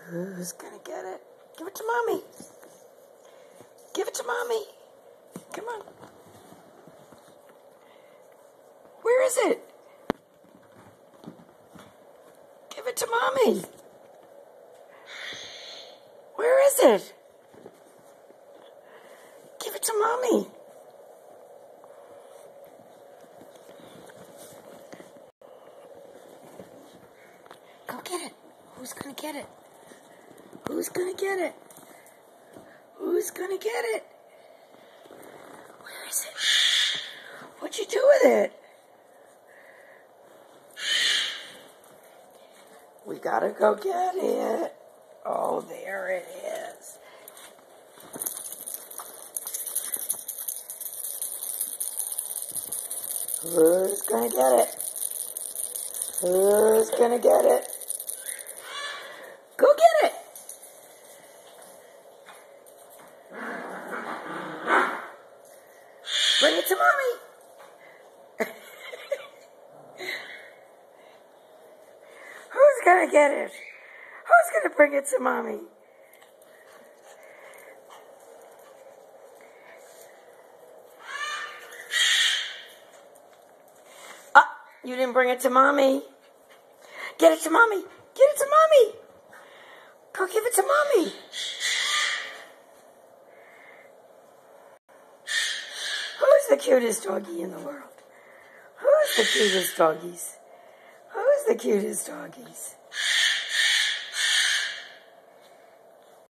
Who's gonna get it? Give it to Mommy. Give it to Mommy. Come on. Where is it? Give it to Mommy. Where is it? Give it to Mommy. Go get it. Who's gonna get it? Who's gonna get it? Who's gonna get it? Where is it? What'd you do with it? We gotta go get it. Oh, there it is. Who's gonna get it? Who's gonna get it? Go get it! Bring it to Mommy! Who's gonna get it? Who's gonna bring it to Mommy? Ah, you didn't bring it to Mommy. Get it to Mommy. Get it to Mommy. Go give it to Mommy. Who's the cutest doggy in the world? Who's the cutest doggies? Who's the cutest doggies?